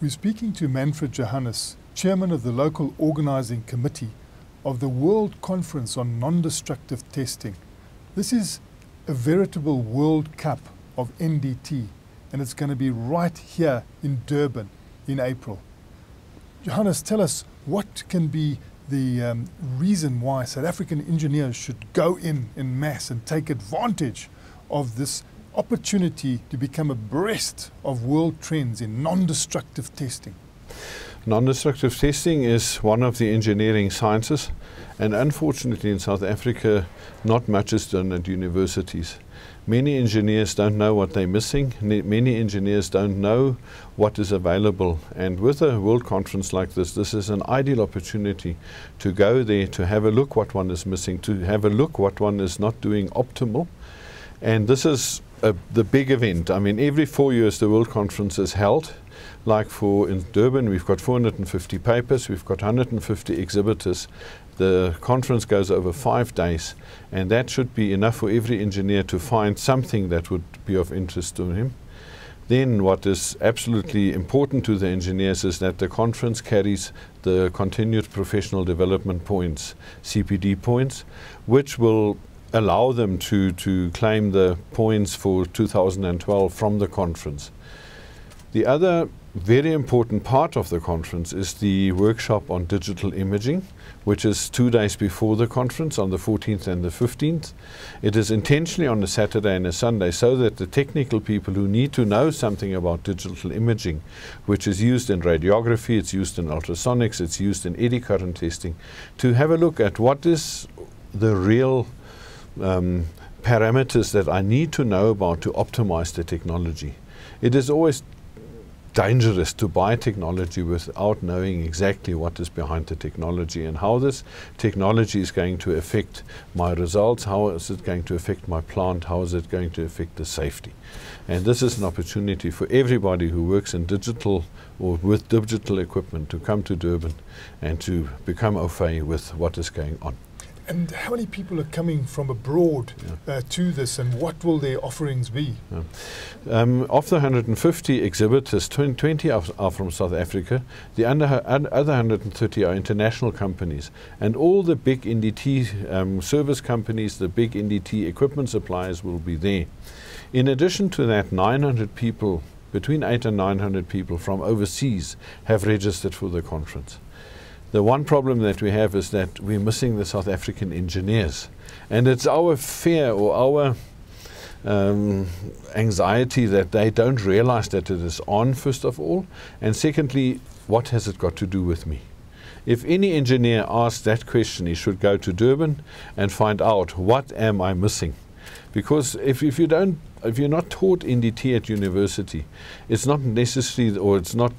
We're speaking to Manfred Johannes, Chairman of the local organising committee of the World Conference on Non-Destructive Testing. This is a veritable World Cup of NDT, and it's going to be right here in Durban in April. Johannes, tell us what can be the reason why South African engineers should go in mass and take advantage of this opportunity to become abreast of world trends in non-destructive testing. Non-destructive testing is one of the engineering sciences, and unfortunately in South Africa not much is done at universities. Many engineers don't know what they're missing. Many engineers don't know what is available. And with a world conference like this is an ideal opportunity to go there, to have a look what one is missing, to have a look what one is not doing optimal. And this is the big event. I mean, every 4 years the World Conference is held. Like in Durban, we've got 450 papers, we've got 150 exhibitors. The conference goes over 5 days, and that should be enough for every engineer to find something that would be of interest to him. Then what is absolutely important to the engineers is that the conference carries the continued professional development points, CPD points, which will allow them to claim the points for 2012 from the conference. The other very important part of the conference is the workshop on digital imaging, which is 2 days before the conference on the 14th and the 15th. It is intentionally on a Saturday and a Sunday so that the technical people who need to know something about digital imaging, which is used in radiography, it's used in ultrasonics, it's used in eddy current testing, to have a look at what is the real parameters that I need to know about to optimize the technology. It is always dangerous to buy technology without knowing exactly what is behind the technology and how this technology is going to affect my results, how is it going to affect my plant, how is it going to affect the safety. And this is an opportunity for everybody who works in digital or with digital equipment to come to Durban and to become au fait with what is going on. And how many people are coming from abroad to this, and what will their offerings be? Of the 150 exhibitors, 20 are from South Africa. The other 130 are international companies. And all the big NDT service companies, the big NDT equipment suppliers will be there. In addition to that, 900 people, between 800 and 900 people from overseas have registered for the conference. The one problem that we have is that we're missing the South African engineers. And it's our fear or our anxiety that they don't realize that it is on, first of all. And secondly, what has it got to do with me? If any engineer asks that question, he should go to Durban and find out, what am I missing? Because if you're not taught NDT at university, it's not necessary, or it's not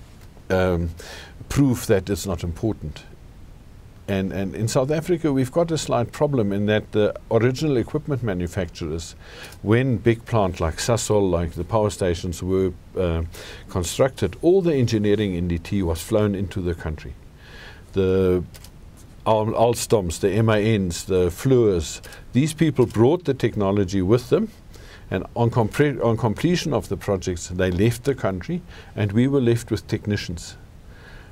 proof that it's not important. And in South Africa we've got a slight problem in that the original equipment manufacturers, when big plants like Sasol, like the power stations were constructed, all the engineering NDT was flown into the country. The Alstoms, the MANs, the Fluors, these people brought the technology with them, and on completion of the projects they left the country, and we were left with technicians.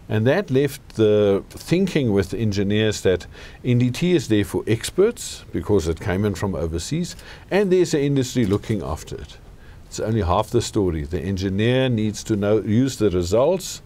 And that left the thinking with the engineers that NDT is there for experts because it came in from overseas, and there's an industry looking after it. It's only half the story. The engineer needs to use the results,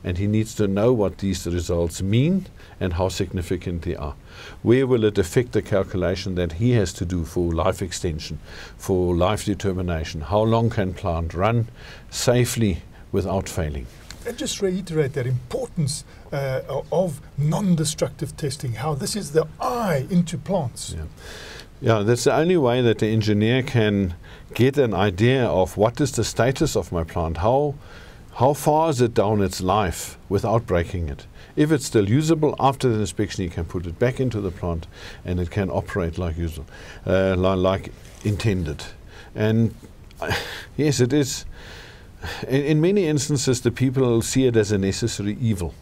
and he needs to know what these results mean and how significant they are. Where will it affect the calculation that he has to do for life extension, for life determination? How long can plant run safely without failing? And just reiterate that importance of non-destructive testing, how this is the eye into plants. Yeah, that's the only way that the engineer can get an idea of what is the status of my plant, how far is it down its life without breaking it. If it's still usable, after the inspection he can put it back into the plant and it can operate like usual, like intended. And yes, it is. In many instances, the people see it as a necessary evil.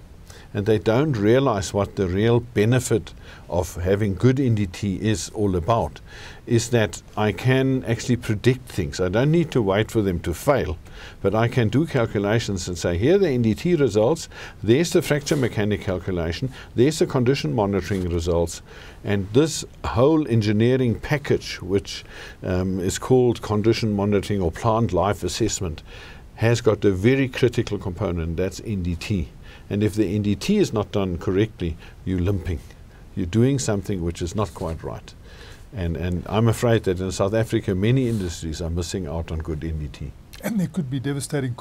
and they don't realize what the real benefit of having good NDT is all about, is that I can actually predict things. I don't need to wait for them to fail, but I can do calculations and say, here are the NDT results, there's the fracture mechanic calculation, there's the condition monitoring results, and this whole engineering package, which is called condition monitoring or plant life assessment, has got a very critical component, that's NDT. And if the NDT is not done correctly, you're limping. You're doing something which is not quite right. And I'm afraid that in South Africa, many industries are missing out on good NDT. And there could be devastating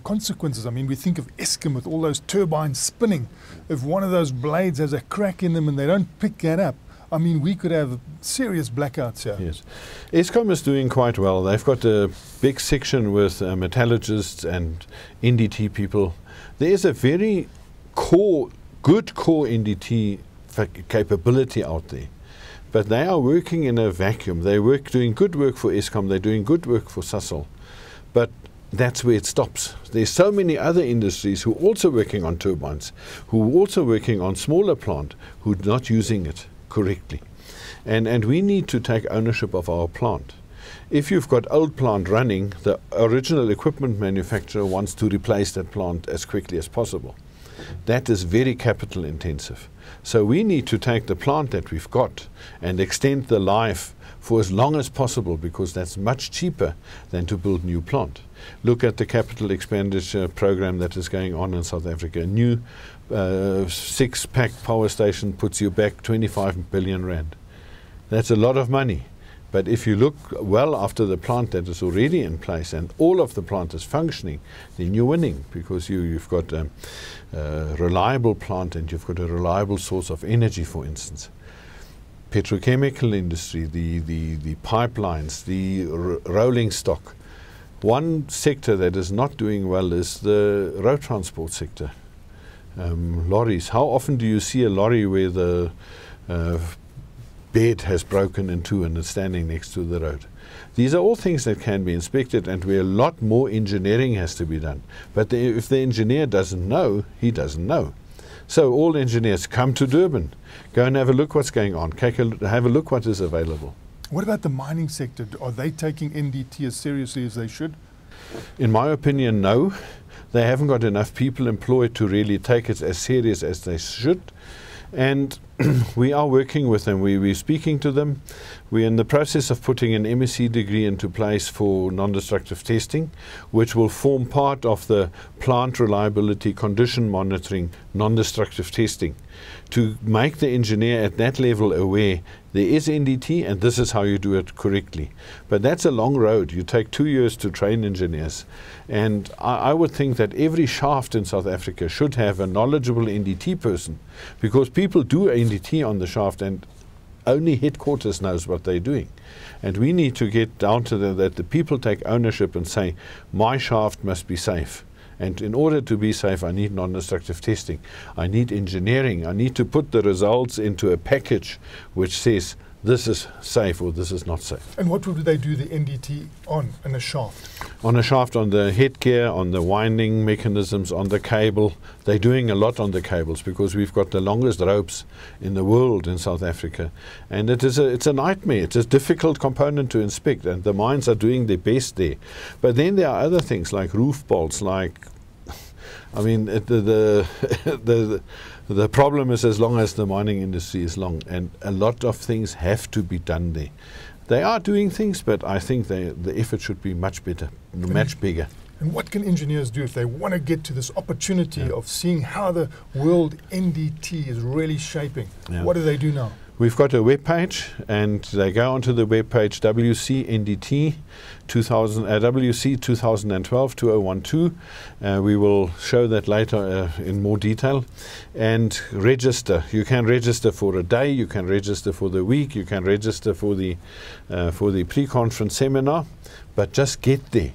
consequences. I mean, we think of Eskom with all those turbines spinning. If one of those blades has a crack in them and they don't pick that up, I mean, we could have serious blackouts here. Yes. Eskom is doing quite well. They've got a big section with metallurgists and NDT people. There is a very good core NDT capability out there. But they are working in a vacuum. They're doing good work for Eskom. They're doing good work for Sasol. But that's where it stops. There's so many other industries who are also working on turbines, who are also working on smaller plant, who are not using it correctly. And we need to take ownership of our plant. If you've got old plant running, the original equipment manufacturer wants to replace that plant as quickly as possible. That is very capital intensive. So we need to take the plant that we've got and extend the life for as long as possible, because that's much cheaper than to build new plant. Look at the capital expenditure program that is going on in South Africa. A new 6-pack power station puts you back 25 billion rand. That's a lot of money. But if you look well after the plant that is already in place and all of the plant is functioning, then you're winning, because you've got a reliable plant and you've got a reliable source of energy, for instance. Petrochemical industry, the pipelines, the rolling stock. One sector that is not doing well is the road transport sector. Lorries. How often do you see a lorry where the bed has broken in two and is standing next to the road? These are all things that can be inspected, and where a lot more engineering has to be done. But if the engineer doesn't know, he doesn't know. So all engineers, come to Durban, go and have a look what's going on, have a look what is available. What about the mining sector? Are they taking NDT as seriously as they should? In my opinion, no. They haven't got enough people employed to really take it as serious as they should. And we are working with them. We're speaking to them. We're in the process of putting an MSc degree into place for non-destructive testing, which will form part of the plant reliability condition monitoring non-destructive testing, to make the engineer at that level aware there is NDT and this is how you do it correctly. But that's a long road. You take 2 years to train engineers. And I would think that every shaft in South Africa should have a knowledgeable NDT person, because people do NDT on the shaft and only headquarters knows what they're doing. And we need to get down to that the people take ownership and say, my shaft must be safe. And in order to be safe, I need non-destructive testing. I need engineering. I need to put the results into a package which says this is safe or this is not safe. And what would they do the NDT on a shaft? On a shaft, on the headgear, on the winding mechanisms, on the cable. They're doing a lot on the cables, because we've got the longest ropes in the world in South Africa. And it's a nightmare. It's a difficult component to inspect, and the mines are doing their best there. But then there are other things like roof bolts, like, I mean, the problem is as long as the mining industry is long, and a lot of things have to be done there. They are doing things, but I think the effort should be much better, much bigger. And what can engineers do if they want to get to this opportunity of seeing how the world NDT is really shaping? What do they do now? We've got a web page, and they go onto the web page WCNDT WC 2012-2012. We will show that later in more detail. And register. You can register for a day, you can register for the week, you can register for the pre-conference seminar. But just get there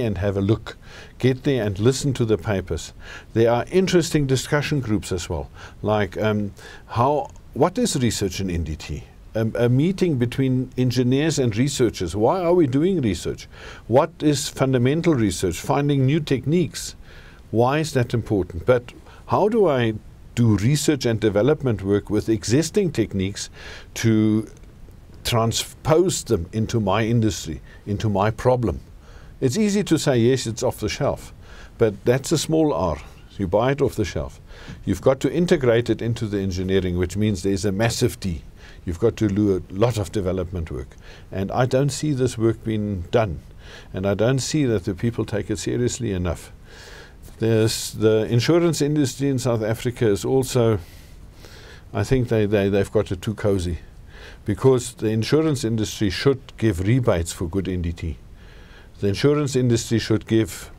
and have a look. Get there and listen to the papers. There are interesting discussion groups as well, like what is research in NDT? A meeting between engineers and researchers. Why are we doing research? What is fundamental research? Finding new techniques. Why is that important? But how do I do research and development work with existing techniques to transpose them into my industry, into my problem. It's easy to say, yes, it's off the shelf, but that's a small R. You buy it off the shelf. You've got to integrate it into the engineering, which means there's a massive D. You've got to do a lot of development work. And I don't see this work being done. And I don't see that the people take it seriously enough. The insurance industry in South Africa is also, I think they've got it too cozy. Because the insurance industry should give rebates for good NDT. The insurance industry should give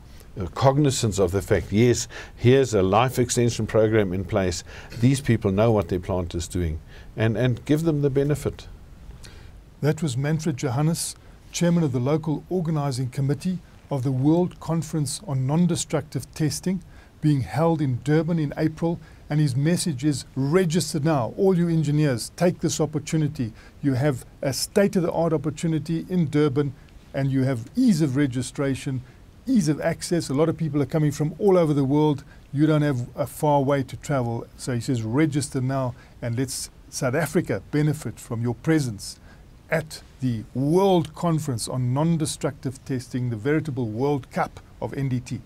cognizance of the fact, yes, here's a life extension program in place. These people know what their plant is doing, and give them the benefit. That was Manfred Johannes, chairman of the local organizing committee of the World Conference on Non-Destructive Testing, being held in Durban in April. And his message is, register now. All you engineers, take this opportunity. You have a state-of-the-art opportunity in Durban, and you have ease of registration, ease of access. A lot of people are coming from all over the world. You don't have a far way to travel. So he says, register now, and let's South Africa benefit from your presence at the World Conference on Non-Destructive Testing, the veritable World Cup of NDT.